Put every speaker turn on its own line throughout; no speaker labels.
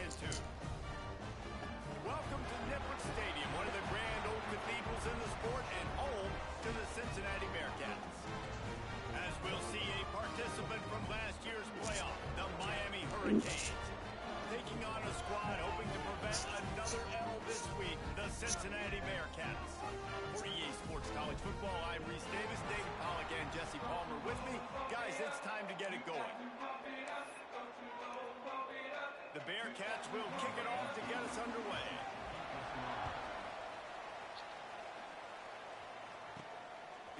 into. Welcome to Nippert Stadium, one of the grand old cathedrals in the sport and home to the Cincinnati Bearcats. As we'll see a participant from last year's playoff, the Miami Hurricanes. Taking on a squad hoping to prevent another L this week, the Cincinnati Bearcats. For EA Sports College Football, I'm Reese Davis, David Pollack, and Jesse Palmer with me. Guys, it's time to get it going. The Bearcats will kick it off to get us underway.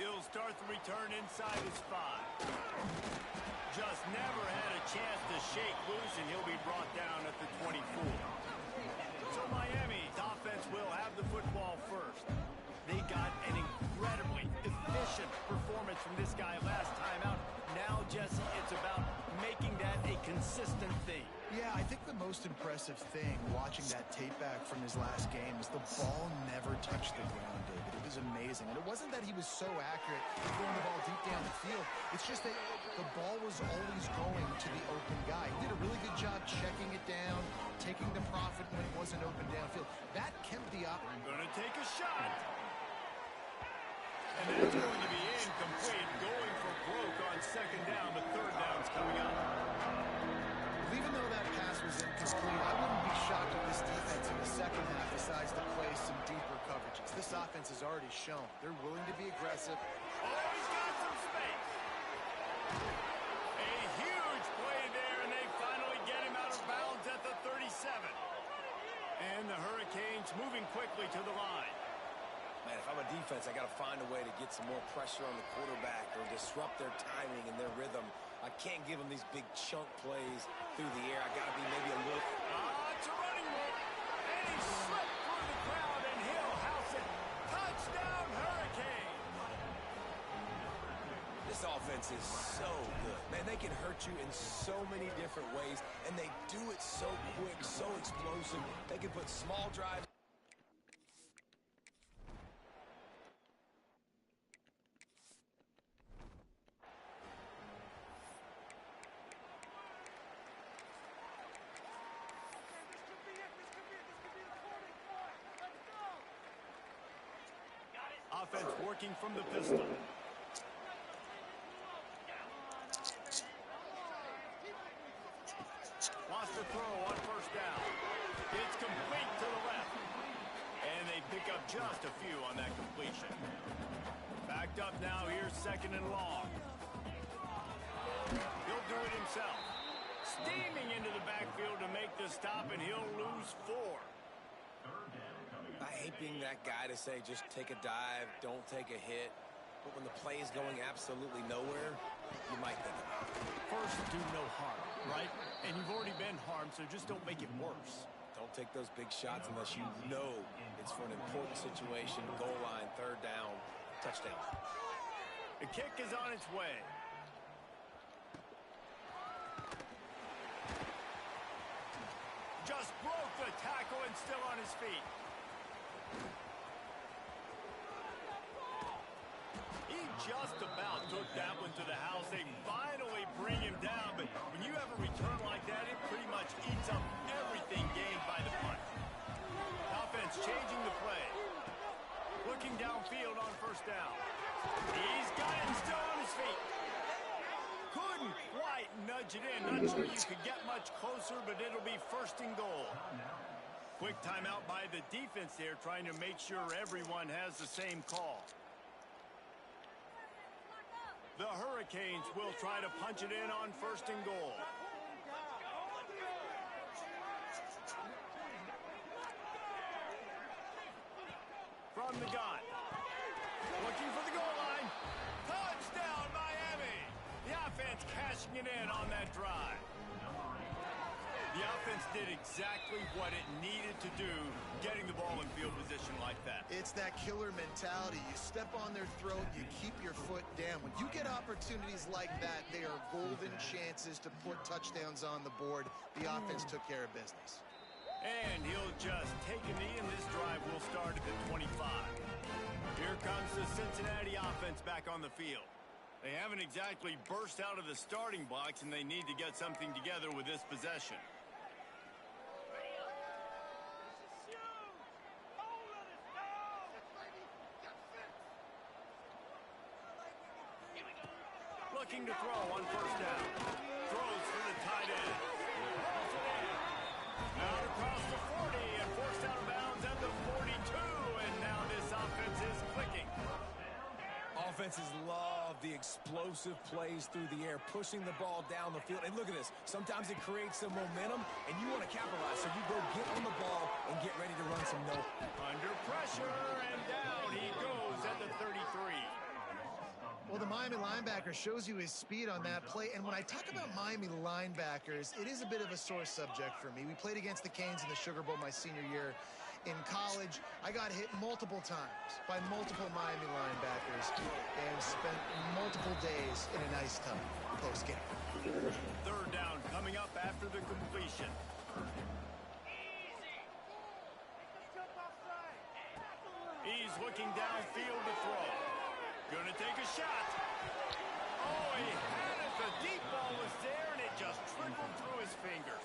He'll start the return inside his 5. Just never had a chance to shake loose, and he'll be brought down at the 24. So Miami's offense will have the football first. They got an incredibly efficient performance from this guy last time out. Now, Jesse, it's about making that a consistent thing.
Yeah, I think the most impressive thing watching that tape back from his last game is the ball never touched the ground, David. It was amazing. And it wasn't that he was so accurate at throwing the ball deep down the field. It's just that the ball was always going to the open guy. He did a really good job checking it down, taking the profit when it wasn't open downfield. That kept the up.
Going to take a shot. And that's going to be incomplete. Going for broke on second down, but third down's coming up.
Even though that pass was incomplete, I wouldn't be shocked if this defense in the second half decides to play some deeper coverages. This offense has already shown they're willing to be aggressive.
Oh, he's got some space. A huge play there, and they finally get him out of bounds at the 37. And the Hurricanes moving quickly to the line.
Man, if I'm a defense, I got to find a way to get some more pressure on the quarterback or disrupt their timing and their rhythm. I can't give them these big chunk plays through the air. I got to be maybe a little...
It's a running move. And he slipped through the crowd, and he'll house it. Touchdown, Hurricanes.
This offense is so good. Man, they can hurt you in so many different ways, and they do it so quick, so explosive. They can put small drives...
Offense working from the pistol. Wants to throw on first down. It's complete to the left. And they pick up just a few on that completion. Backed up now. Here's second and long. He'll do it himself. Steaming into the backfield to make the stop, and he'll lose 4.
I hate being that guy to say just take a dive, don't take a hit. But when the play is going absolutely nowhere, you might think about it.
First, do no harm, right? And you've already been harmed, so just don't make it worse.
Don't take those big shots unless you know it's for an important situation, goal line, third down, touchdown.
The kick is on its way. Just broke the tackle and still on his feet. He just about took that one to the house. They finally bring him down, but when you have a return like that, it pretty much eats up everything gained by the punt. Offense changing the play. Looking downfield on first down. He's got him still on his feet. Couldn't quite nudge it in. Not sure you could get much closer, but it'll be first and goal. Quick timeout by the defense there, trying to make sure everyone has the same call. The Hurricanes will try to punch it in on first and goal. From the gun. Looking for the goal line. Touchdown, Miami! The offense cashing it in on that drive. The offense did exactly what it needed to do, getting the ball in field position like that.
It's that killer mentality. You step on their throat, you keep your foot down. When you get opportunities like that, they are golden chances to put touchdowns on the board. The offense took care of business.
And he'll just take a knee, and this drive will start at the 25. Here comes the Cincinnati offense back on the field. They haven't exactly burst out of the starting blocks, and they need to get something together with this possession. looking to throw on first down. Throws for the tight end. Out across the 40 and forced out of bounds at the 42. And now this offense is clicking.
Offenses love the explosive plays through the air, pushing the ball down the field. And look at this. Sometimes it creates some momentum, and you want to capitalize. So you go get on the ball and get ready to run some no.
Under pressure, and down he goes at the 33.
Well, the Miami linebacker shows you his speed on that play. And when I talk about Miami linebackers, it is a bit of a sore subject for me. We played against the Canes in the Sugar Bowl my senior year. In college, I got hit multiple times by multiple Miami linebackers and spent multiple days in an ice tub post-game.
Third down coming up after the completion. He's looking downfield to throw. Gonna take a shot. Oh, he had it. The deep ball was there, and it just trickled through his fingers.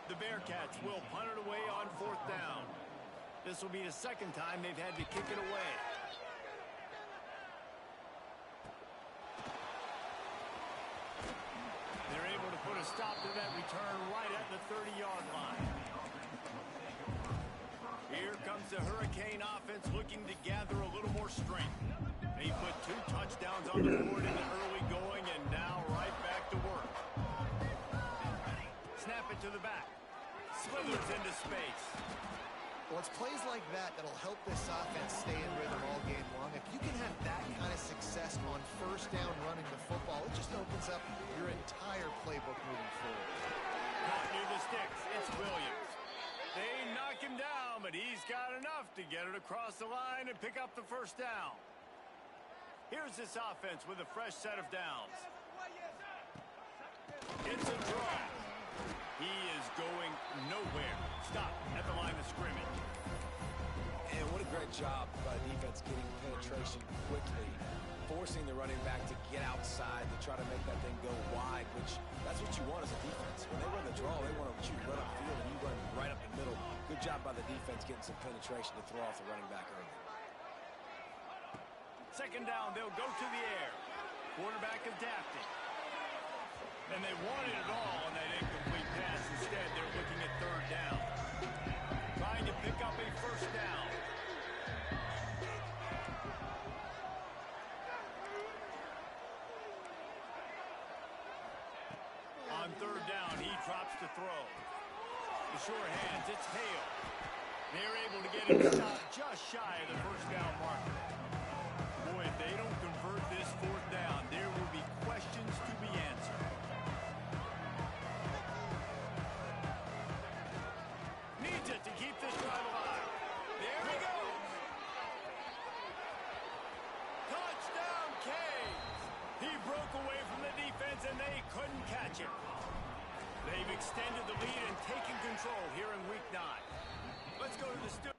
The Bearcats will punt it away on fourth down. This will be the second time they've had to kick it away. They're able to put a stop to that return right at the 30-yard line. Here comes the Hurricane offense looking to gather a little more strength. They put 2 touchdowns on the board in the early going, and now right back to work. Snap it to the back. Slithers into space.
Well, it's plays like that that'll help this offense stay in rhythm all game long. If you can have that kind of success on first down running the football, it just opens up your entire playbook moving forward.
Caught near the sticks. It's Williams. They knock him down, but he's got enough to get it across the line and pick up the first down. Here's this offense with a fresh set of downs. It's a draw. He is going nowhere. Stop at the line of scrimmage.
And what a great job by the defense getting penetration quickly, forcing the running back to get outside to try to make that thing go wide, which that's what you want as a defense. When they run the draw, they want to run upfield, and you run right up the middle. Good job by the defense getting some penetration to throw off the running back early.
Second down, they'll go to the air. Quarterback adapting. And they wanted it all on that incomplete pass. Instead, they're looking at third down. Trying to pick up a first down. On third down, he drops to throw. The sure hands, it's Hale. They're able to get him stopped just shy of the first down marker. Boy, if they don't convert this fourth down, there will be questions to be answered. Needs it to keep this drive alive. There he goes. Touchdown, Canes. He broke away from the defense, and they couldn't catch him. They've extended the lead and taken control here in Week 9. Let's go to the studio.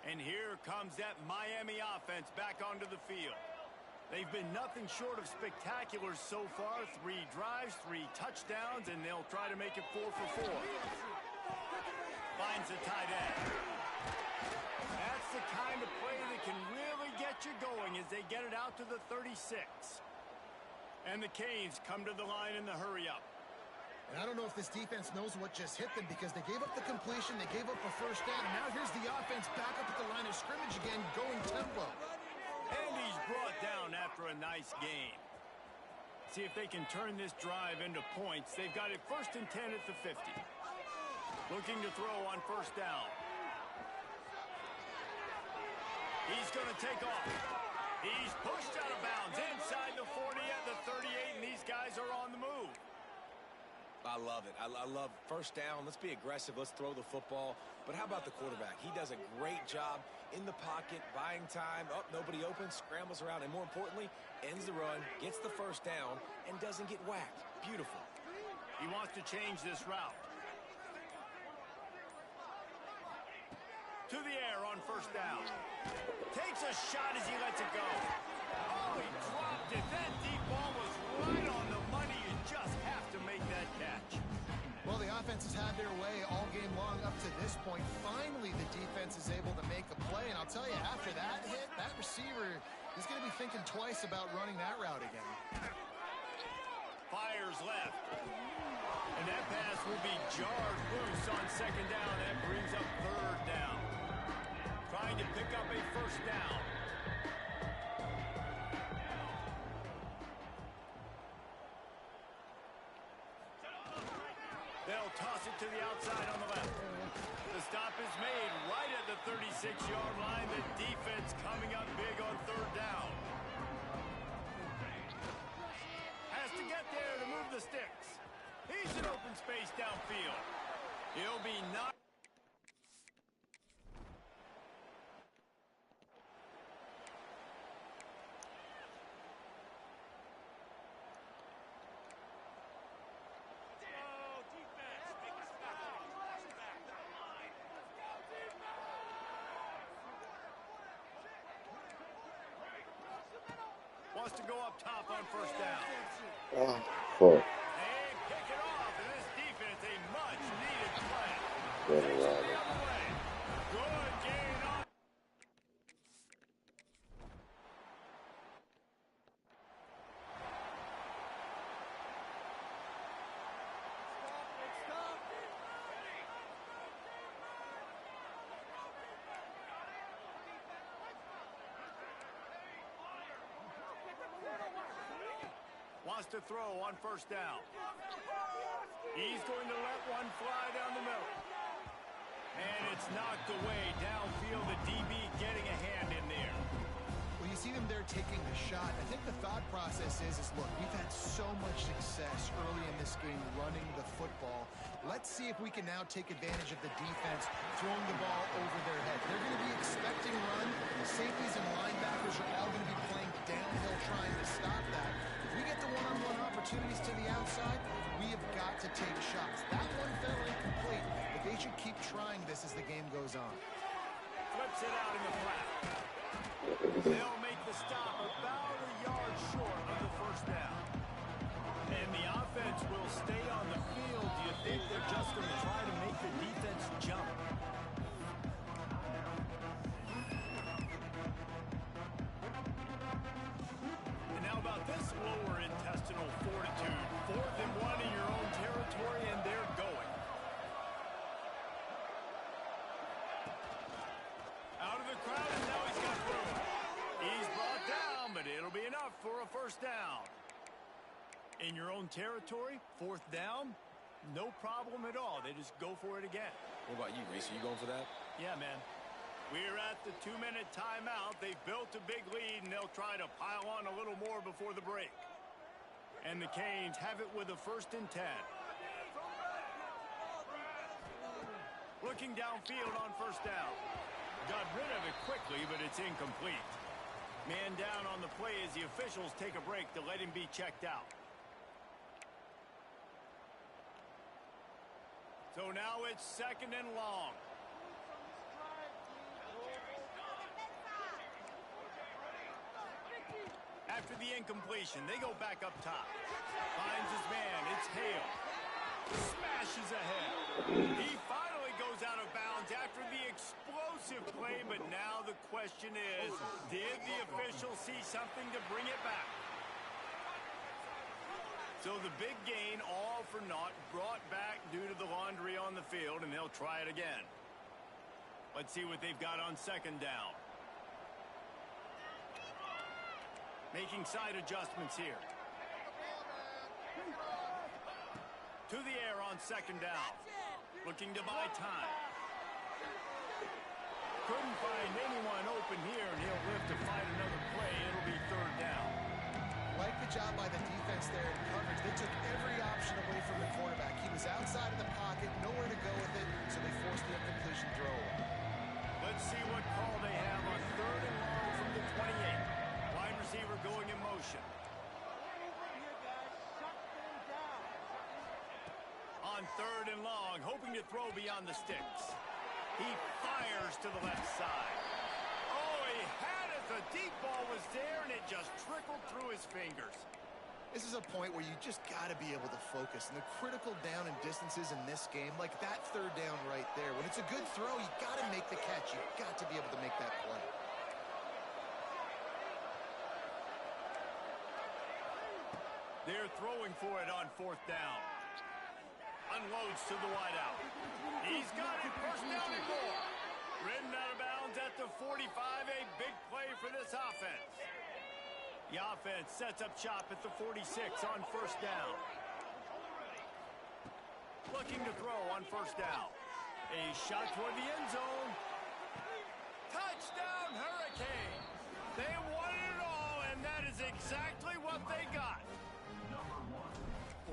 And here comes that Miami offense back onto the field. They've been nothing short of spectacular so far. 3 drives, 3 touchdowns, and they'll try to make it 4 for 4. Finds the tight end. That's the kind of play that can really get you going as they get it out to the 36. And the Canes come to the line in the hurry-up.
And I don't know if this defense knows what just hit them, because they gave up the completion, they gave up a first down, and now here's the offense back up at the line of scrimmage again, going tempo.
And he's brought down after a nice game. See if they can turn this drive into points. They've got it 1st and 10 at the 50. Looking to throw on first down. He's going to take off. He's pushed out of bounds inside the 40 at the 38, and these guys are on the move.
I love it. I love first down. Let's be aggressive. Let's throw the football. But how about the quarterback? He does a great job in the pocket, buying time. Oh, nobody open, scrambles around, and more importantly, ends the run, gets the first down, and doesn't get whacked. Beautiful.
He wants to change this route. To the air on first down. Takes a shot as he lets it go. Oh, he dropped it. That deep ball was right on the money. You just
offense has had their way all game long up to this point. Finally, the defense is able to make a play. And I'll tell you, after that hit, that receiver is going to be thinking twice about running that route again.
Fires left. And that pass will be jarred loose on second down. That brings up third down. Trying to pick up a first down. They'll toss it to the outside on the left. The stop is made right at the 36-yard line. The defense coming up big on third down. Has to get there to move the sticks. He's in open space downfield. He'll be knocked. Wants to go up top on first down.
Oh, fuck.
They pick it off, and this defense, a much-needed play.
Good
Takes it
run.
the other way. Good gain on. Wants to throw on first down. He's going to let one fly down the middle. And it's knocked away downfield. The DB getting a hand in there.
Well, you see them there taking the shot. I think the thought process is look, we've had so much success early in this game running the football. Let's see if we can now take advantage of the defense throwing the ball over their head. They're going to be expecting run. The safeties and linebackers are all going to be playing downhill trying to stop that. If we get the one-on-one opportunities to the outside, we have got to take shots. That one fell incomplete, but they should keep trying this as the game goes on.
Flips it out in the flat. They'll make the stop about a yard short of the first down. And the offense will stay on the field. Do you think they're just going to try to make the defense jump? And how about this lower intestinal fortitude? 4th and 1 in your own territory, and they're going. Out of the crowd, and now he's got room. He's brought down, but it'll be enough for a first down. In your own territory, 4th down, no problem at all. They just go for it again.
What about you, Reese? Are you going for that?
Yeah, man. We're at the 2-minute timeout. They've built a big lead, and they'll try to pile on a little more before the break. And the Canes have it with a 1st and 10. Looking downfield on first down. Got rid of it quickly, but it's incomplete. Man down on the play as the officials take a break to let him be checked out. So now it's 2nd and long. After the incompletion, they go back up top. Finds his man. It's Hale. Smashes ahead. He finally goes out of bounds after the explosive play, but now the question is, did the official see something to bring it back? So the big gain, all for naught, brought back due to the laundry on the field, and they'll try it again. Let's see what they've got on 2nd down. Making side adjustments here. To the air on 2nd down. Looking to buy time. Couldn't find anyone open here, and he'll live to fight another play. It'll be 3rd down.
Like the job by the defense there in coverage. They took every option away from the quarterback. He was outside of the pocket, nowhere to go with it, so they forced the incompletion throw.
Let's see what call they have on 3rd and long from the 28. Wide receiver going in motion. On 3rd and long, hoping to throw beyond the sticks. He fires to the left side. Oh, he had it. The deep ball was there, and it just trickled through his fingers.
This is a point where you just got to be able to focus. And the critical down and distances in this game, like that third down right there, when it's a good throw, you got to make the catch. You got to be able to make that play.
They're throwing for it on fourth down. Unloads to the wideout. He's got it. First down and more. Ridden out of bounds at the 45. A big play for this offense. The offense sets up shop at the 46 on first down. Looking to throw on first down. A shot toward the end zone. Touchdown, Hurricanes. They won it all, and that is exactly what they got.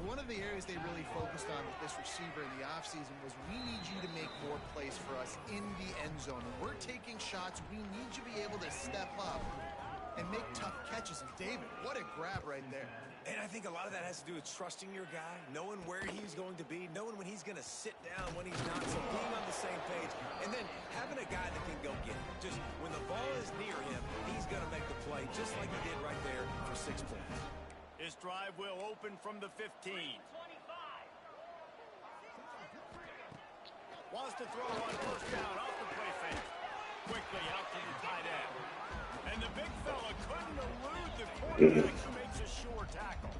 One of the areas they really focused on with this receiver in the offseason was we need you to make more plays for us in the end zone. When we're taking shots, we need you to be able to step up and make tough catches. And David, what a grab right there.
And I think a lot of that has to do with trusting your guy, knowing where he's going to be, knowing when he's going to sit down, when he's not, so being on the same page, and then having a guy that can go get it. Just when the ball is near him, he's going to make the play, just like he did right there for 6 points.
His drive will open from the 15. Wants to throw on first down off the play fake. Quickly out to the tight end. And the big fella couldn't elude the quarterback who makes a sure tackle.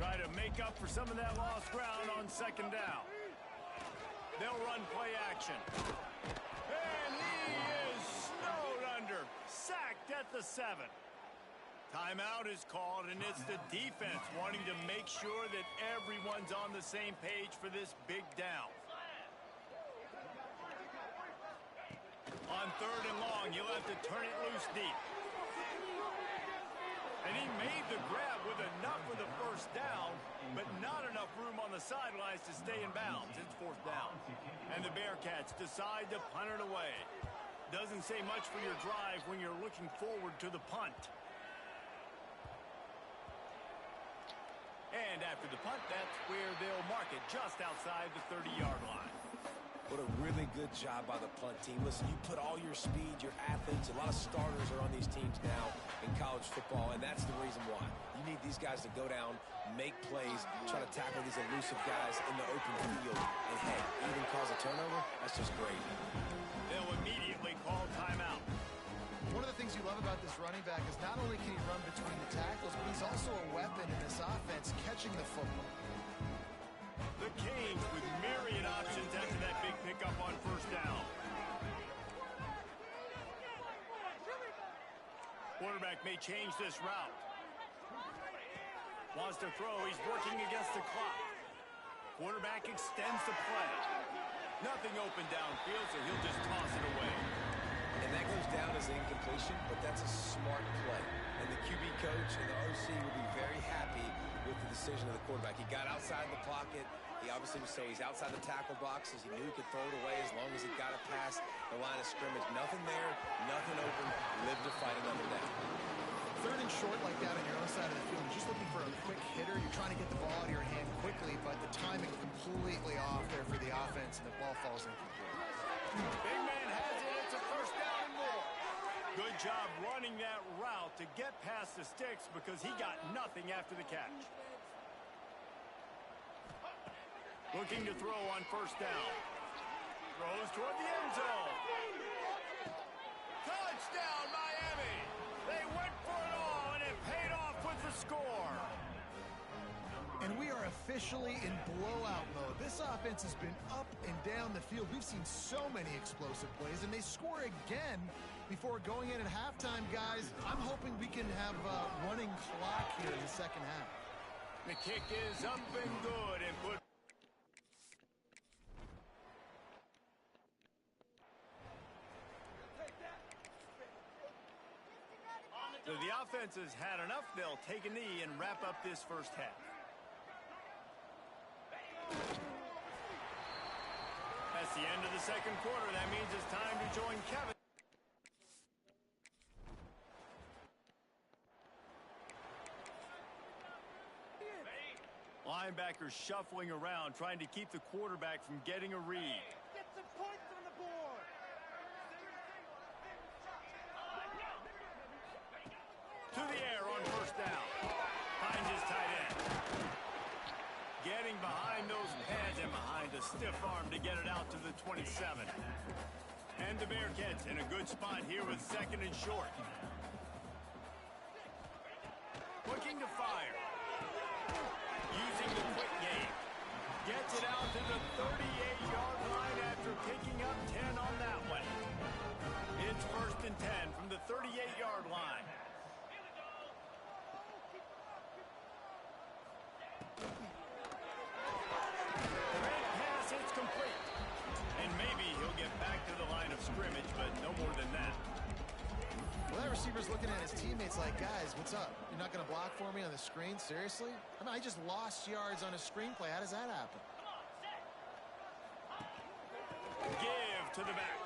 Try to make up for some of that lost ground on second down. They'll run play action. And he is snowed under. Sacked at the 7. Timeout is called, and it's the defense wanting to make sure that everyone's on the same page for this big down. On third and long, you'll have to turn it loose deep. And he made the grab with enough for the first down, but not enough room on the sidelines to stay in bounds. It's fourth down. And the Bearcats decide to punt it away. Doesn't say much for your drive when you're looking forward to the punt. And after the punt, that's where they'll mark it, just outside the 30-yard line.
What a really good job by the punt team. Listen, you put all your speed, your athletes, a lot of starters are on these teams now in college football, and that's the reason why. You need these guys to go down, make plays, try to tackle these elusive guys in the open field, and hey, even cause a turnover, that's just great.
They'll immediately call timeout.
One of the things you love about this running back is not only can he run between the tackles, but he's also a weapon in this offense, catching the football.
The Canes with myriad options after that big pickup on first down. Quarterback may change this route. Wants to throw. He's working against the clock. Quarterback extends the play. Nothing open downfield, so he'll just toss it away.
And that goes down as an incompletion, but that's a smart play. And the QB coach and the OC will be very happy with the decision of the quarterback. He got outside the pocket. He obviously was saying he's outside the tackle boxes. He knew he could throw it away as long as he got it past the line of scrimmage. Nothing there, nothing open. Live to fight another down.
Third and short like that on your own side of the field, you're just looking for a quick hitter. You're trying to get the ball out of your hand quickly, but the timing completely off there for the offense, and the ball falls incomplete.
Big man has it. It's a first down and more. Good job running that route to get past the sticks because he got nothing after the catch. Looking to throw on first down. Throws toward the end zone. Touchdown, Miami. They went for it all, and it paid off with the score.
And we are officially in blowout mode. This offense has been up and down the field. We've seen so many explosive plays, and they score again before going in at halftime, guys. I'm hoping we can have a running clock here in the second half.
The kick is up and good and put. So the offense has had enough. They'll take a knee and wrap up this first half. That's the end of the second quarter. That means it's time to join Kevin. Linebackers shuffling around, trying to keep the quarterback from getting a read.
Get some points on the board.
To the air on first down. Finds his behind those pads and behind a stiff arm to get it out to the 27. And the Bearcats in a good spot here with 2nd and short. Looking to fire. Using the quick game. Gets it out to the 38-yard line after picking up 10 on that one. It's 1st and 10 from the 38-yard line. Great pass, it's complete. And maybe he'll get back to the line of scrimmage, but no more than that.
Well, that receiver's looking at his teammates like, guys, what's up? You're not going to block for me on the screen? Seriously? I mean, I just lost yards on a screenplay. How does that happen?
Give to the back.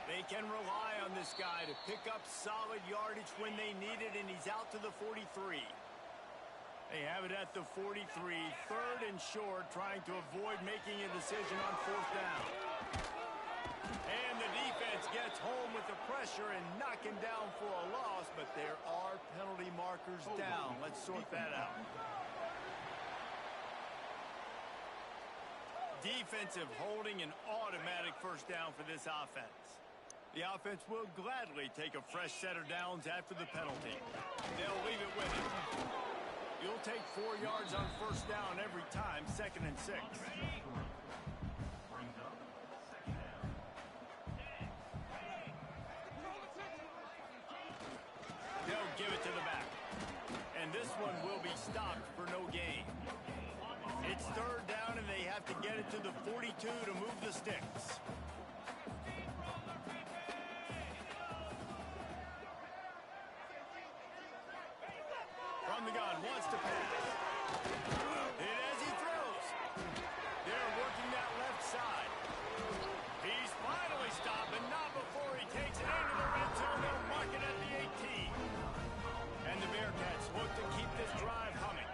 They can rely on this guy to pick up solid yardage when they need it, and he's out to the 43. They have it at the 43, 3rd and short, trying to avoid making a decision on 4th down. And the defense gets home with the pressure and knocking down for a loss, but there are penalty markers down. Let's sort that out. Defensive holding, an automatic 1st down for this offense. The offense will gladly take a fresh set of downs after the penalty. They'll leave it with it. You'll take 4 yards on 1st down every time, 2nd and 6. They'll give it to the back. And this one will be stopped for no gain. It's 3rd down, and they have to get it to the 42 to move the sticks. From the gun, wants to pass. And as he throws, they're working that left side. He's finally stopped, and not before he takes it into the red zone. They'll mark it at the 18. And the Bearcats look to keep this drive humming.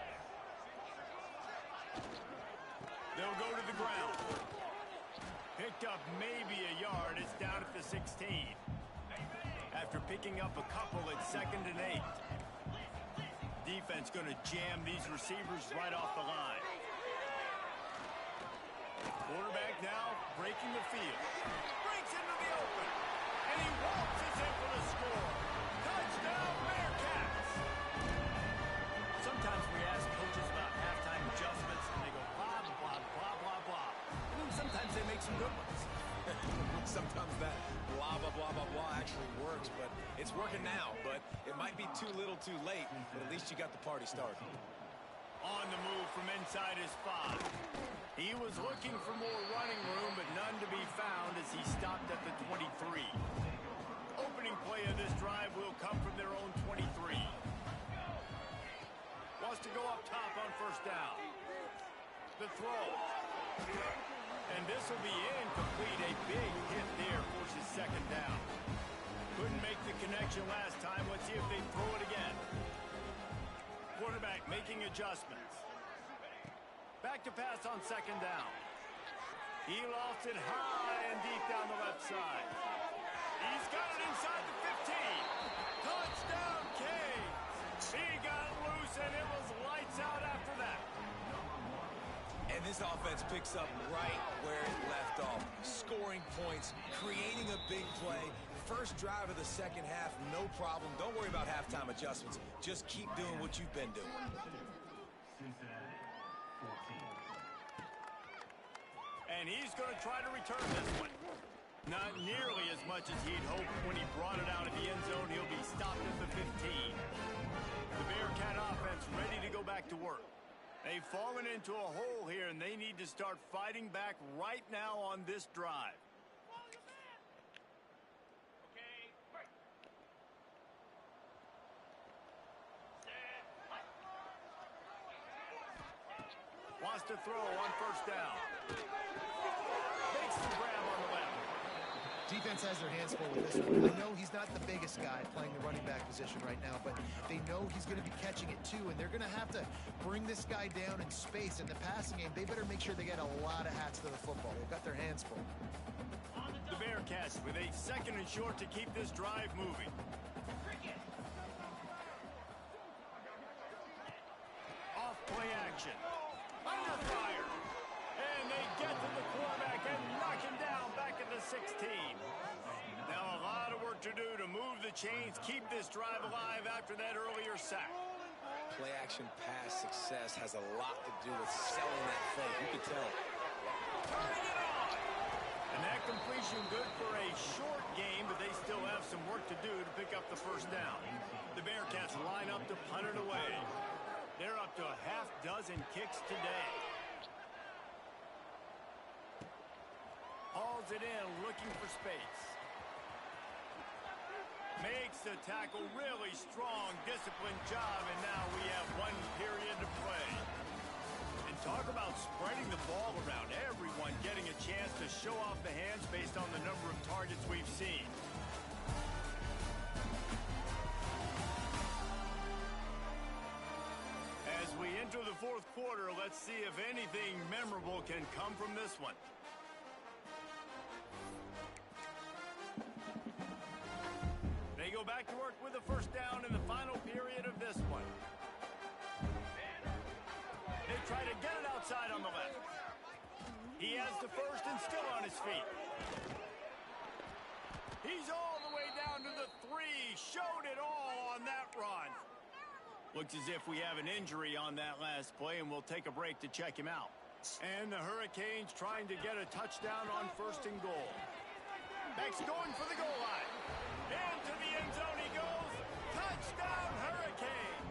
They'll go to the ground. Picked up maybe a yard. It's down at the 16. After picking up a couple, it's 2nd and 8. Defense going to jam these receivers right off the line. Quarterback now breaking the field. Breaks into the open. And he waltzes in for the score. Touchdown, Bearcats! Sometimes we ask coaches about halftime adjustments, and they go blah, blah, blah, blah, blah. And then sometimes they make some good ones.
Sometimes that blah, blah, blah, blah, blah actually works, but it's working now. But it might be too little too late, but at least you got the party started.
On the move from inside his 5. He was looking for more running room, but none to be found as he stopped at the 23. Opening play of this drive will come from their own 23. Wants to go up top on 1st down. The throw. And this will be incomplete. A big hit there forces 2nd down. Couldn't make the connection last time. Let's see if they throw it again. Quarterback making adjustments. Back to pass on 2nd down. He lost it high and deep down the left side. He's got it inside the 15. Touchdown, Canes. He got loose, and it was lights out after that.
And this offense picks up right where it left off. Scoring points, creating a big play. First drive of the 2nd half, no problem. Don't worry about halftime adjustments. Just keep doing what you've been doing.
And he's going to try to return this one. Not nearly as much as he'd hoped when he brought it out of the end zone. He'll be stopped at the 15. The Bearcat offense ready to go back to work. They've fallen into a hole here, and they need to start fighting back right now on this drive. Wants to throw on 1st down. Makes the grab on the left.
Defense has their hands full with this one. I know he's not the biggest guy playing the running back position right now, but they know he's going to be catching it too, and they're going to have to bring this guy down in space. In the passing game, they better make sure they get a lot of hats to the football. They've got their hands full.
The Bearcats with a 2nd and short to keep this drive moving. Off play action. Under fire. And they get to the quarterback and knock him down back at the 16. Now a lot of work to do to move the chains, keep this drive alive after that earlier sack.
Play-action pass success has a lot to do with selling that fake. You can tell.
Turning it on. And that completion good for a short game, but they still have some work to do to pick up the first down. The Bearcats line up to punt it away. They're up to a half dozen kicks today. Hauls it in, looking for space. Makes the tackle, really strong, disciplined job, and now we have one period to play. And talk about spreading the ball around, everyone getting a chance to show off the hands based on the number of targets we've seen. As we enter the fourth quarter, let's see if anything memorable can come from this one. They go back to work with a first down in the final period of this one. They try to get it outside on the left. He has the first and still on his feet. He's all the way down to the 3. Showed it all on that run. Looks as if we have an injury on that last play, and we'll take a break to check him out. And the Hurricanes trying to get a touchdown on first and goal. Beck's going for the goal line. Into the end zone he goes. Touchdown, Hurricanes.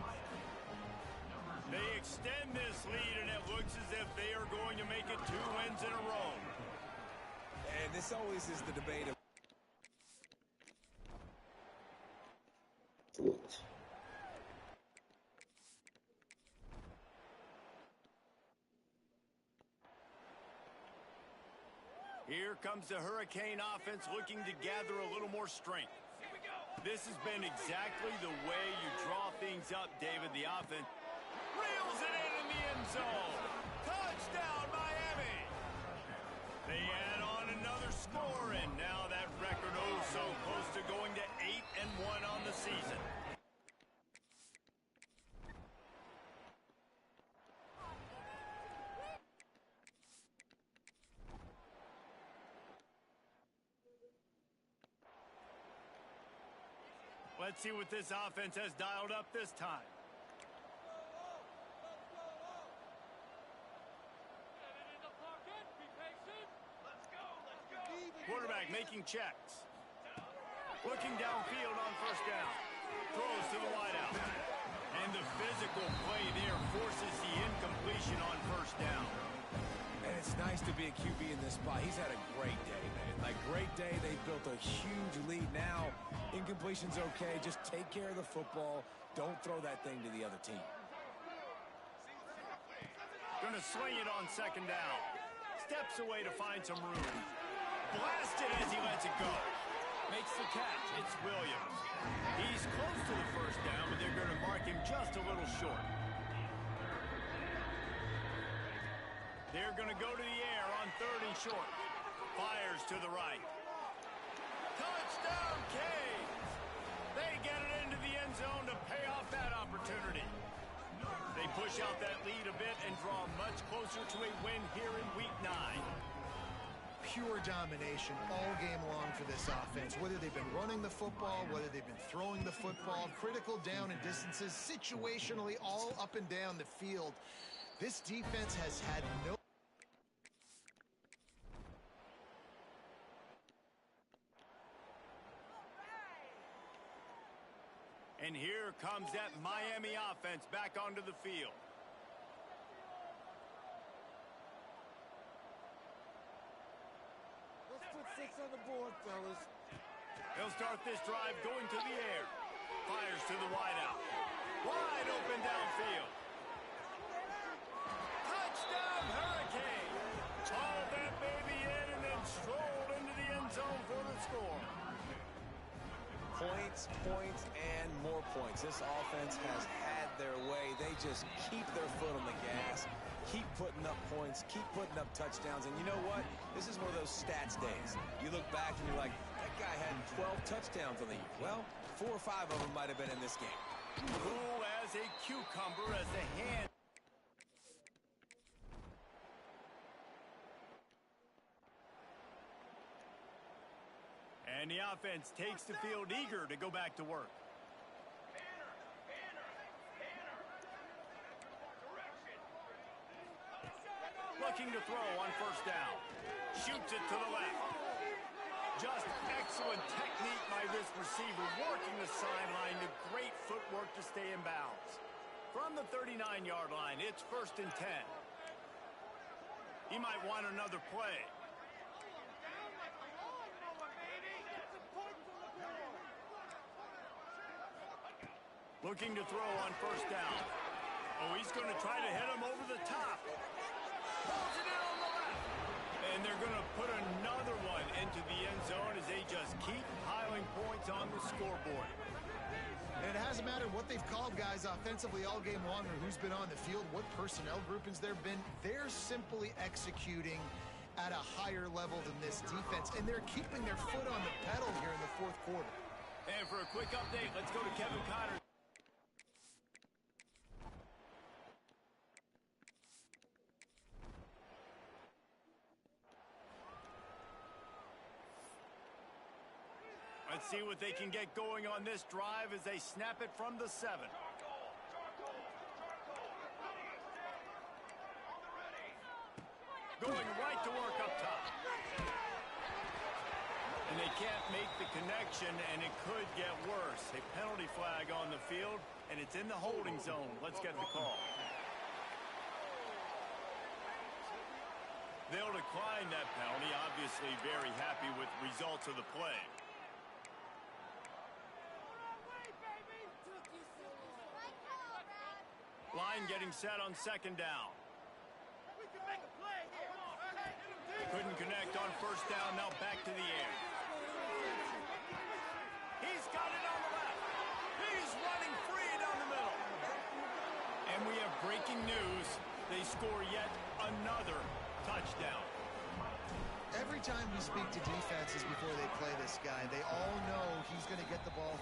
They extend this lead, and it looks as if they are going to make it 2 wins in a row.
And this always is the debate of
Here comes the Hurricane offense looking to gather a little more strength. This has been exactly the way you draw things up, David. The offense reels it in the end zone. Touchdown, Miami. They add on another score, and now that record oh so close to going to 8-1 on the season. Let's see what this offense has dialed up this time. Quarterback making checks. Looking downfield on first down. Throws to the wideout. And the physical play there forces the incompletion on first down.
And it's nice to be a QB in this spot. He's had a great day, man. Like, great day. They've built a huge lead now. Incompletion's okay. Just take care of the football. Don't throw that thing to the other team.
Gonna sling it on second down. Steps away to find some room. Blasted as he lets it go. Makes the catch. It's Williams. He's close to the first down, but they're going to mark him just a little short. They're going to go to the air on third and short. Fires to the right. Touchdown, Canes! They get it into the end zone to pay off that opportunity. They push out that lead a bit and draw much closer to a win here in Week 9.
Pure domination all game long for this offense. Whether they've been running the football, whether they've been throwing the football, critical down and distances, situationally all up and down the field. This defense has had no...
And here comes that Miami offense back onto the field.
Let's put 6 on the board, fellas.
They'll start this drive going to the air. Fires to the wideout. Wide open downfield. Touchdown, Hurricane! Hauled that baby in and then strolled into the end zone for the score.
Points, points, and more points. This offense has had their way. They just keep their foot on the gas, keep putting up points, keep putting up touchdowns. And you know what? This is one of those stats days. You look back and you're like, that guy had 12 touchdowns on the year. Well, 4 or 5 of them might have been in this game.
Cool as a cucumber as the hand. And the offense takes the field eager to go back to work. Looking to throw on first down. Shoots it to the left. Just excellent technique by this receiver, working the sideline to great footwork to stay in bounds. From the 39-yard line, it's 1st and 10. He might want another play. Looking to throw on first down. Oh, he's going to try to hit him over the top. Pulls it in on the left. And they're going to put another one into the end zone as they just keep piling points on the scoreboard.
And it hasn't mattered what they've called guys offensively all game long or who's been on the field, what personnel groupings there have been. They're simply executing at a higher level than this defense, and they're keeping their foot on the pedal here in the 4th quarter.
And for a quick update, let's go to Kevin Connor. Let's see what they can get going on this drive as they snap it from the 7. Going right to work up top. And they can't make the connection, and it could get worse. A penalty flag on the field, and it's in the holding zone. Let's get the call. They'll decline that penalty, obviously very happy with the results of the play. Line getting set on 2nd down. Couldn't connect on first down, now back to the air. He's got it on the left. He's running free down the middle. And we have breaking news. They score yet another touchdown.
Every time we speak to defenses before they play this guy, they all know he's going to get the ball.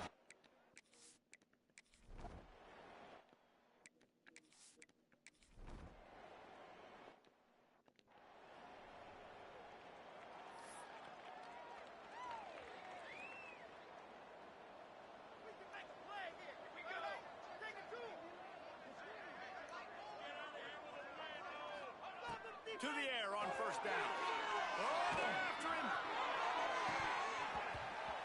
To the air on first down. Oh, they're after him.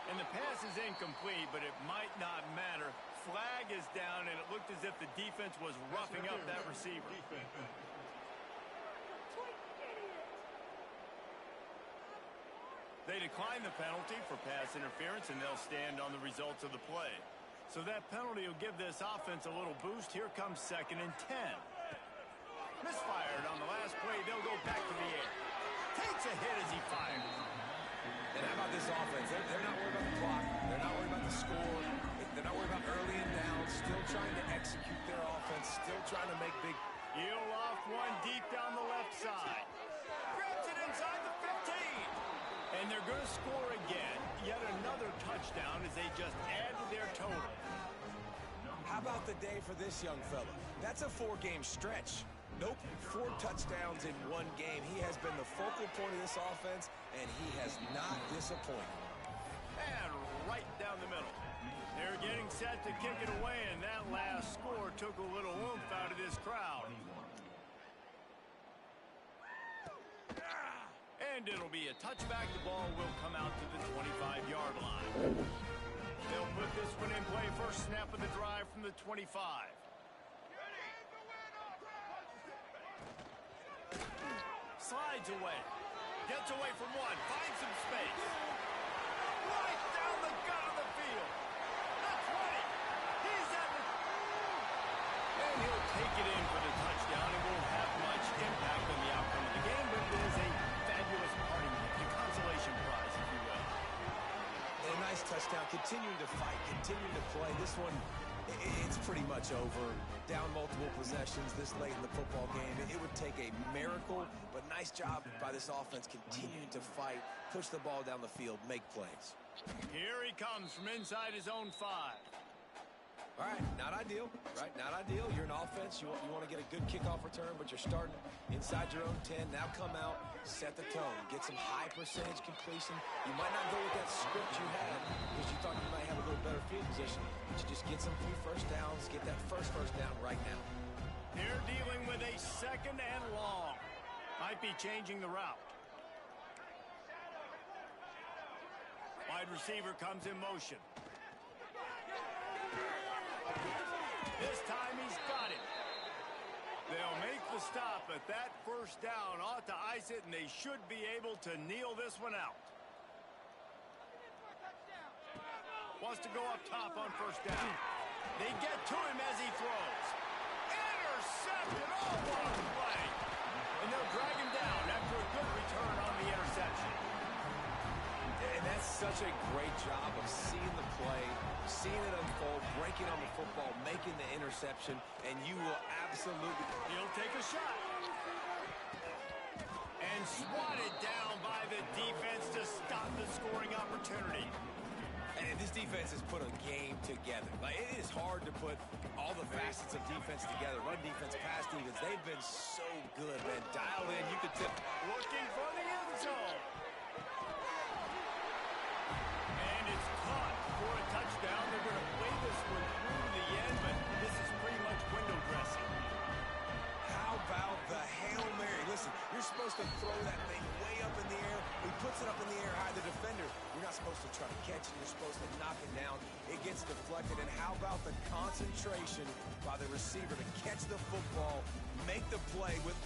And the pass is incomplete, but it might not matter. Flag is down, and it looked as if the defense was roughing up that receiver. They decline the penalty for pass interference, and they'll stand on the results of the play. So that penalty will give this offense a little boost. Here comes 2nd and 10. Misfired on the last play. They'll go back to the air. Takes a hit as he fires.
And how about this offense? They're not worried about the clock. They're not worried about the score. They're not worried about early and down. Still trying to execute their offense. Still trying to make big.
Heel off one deep down the left side. Grabs it inside the 15. And they're going to score again. Yet another touchdown as they just add to their total.
How about the day for this young fella? That's a 4-game stretch. Nope, 4 touchdowns in 1 game. He has been the focal point of this offense, and he has not disappointed.
And right down the middle. They're getting set to kick it away, and that last score took a little oomph out of this crowd. And it'll be a touchback. The ball will come out to the 25-yard line. They'll put this one in play. First snap of the drive from the 25. Slides away. Gets away from one. Finds some space. Right down the gut of the field. The 20. He's at the... And he'll take it in for the touchdown. It won't have much impact on the outcome of the game, but it is a fabulous parting gift. A consolation prize, if you will.
A nice touchdown. Continuing to fight. Continuing to play. This one... It's pretty much over. Down multiple possessions this late in the football game. It would take a miracle, but nice job by this offense continuing to fight, push the ball down the field, make plays.
Here he comes from inside his own 5.
All right, not ideal, right? Not ideal. You're an offense. You want to get a good kickoff return, but you're starting inside your own 10. Now come out, set the tone, get some high percentage completion. You might not go with that script you had because you thought you might have a little better field position, but you just get some few first downs, get that first down right now.
They're dealing with a 2nd and long. Might be changing the route. Wide receiver comes in motion. This time he's got it. They'll make the stop, but that first down ought to ice it, and they should be able to kneel this one out. Wants to go up top on first down. They get to him as he throws. Intercepted! Oh, what a play! And they'll drag him down after a good return on the interception.
And that's such a great job of seeing the play, seeing it unfold, breaking on the football, making the interception, and you will absolutely...
He'll take a shot. And swatted down by the defense to stop the scoring opportunity.
And this defense has put a game together. Like, it is hard to put all the facets of defense together. Run defense, pass defense. They've been so good, man. Dialed in. You could tip.
Looking for the end zone. And it's caught for a touchdown. They're going to play this one through to the end, but this is pretty much window dressing.
How about the Hail Mary? Listen, you're supposed to throw that thing way up in the air. He puts it up in the air high. The defender, you're not supposed to try to catch it. You're supposed to knock it down. It gets deflected. And how about the concentration by the receiver to catch the football, make the play with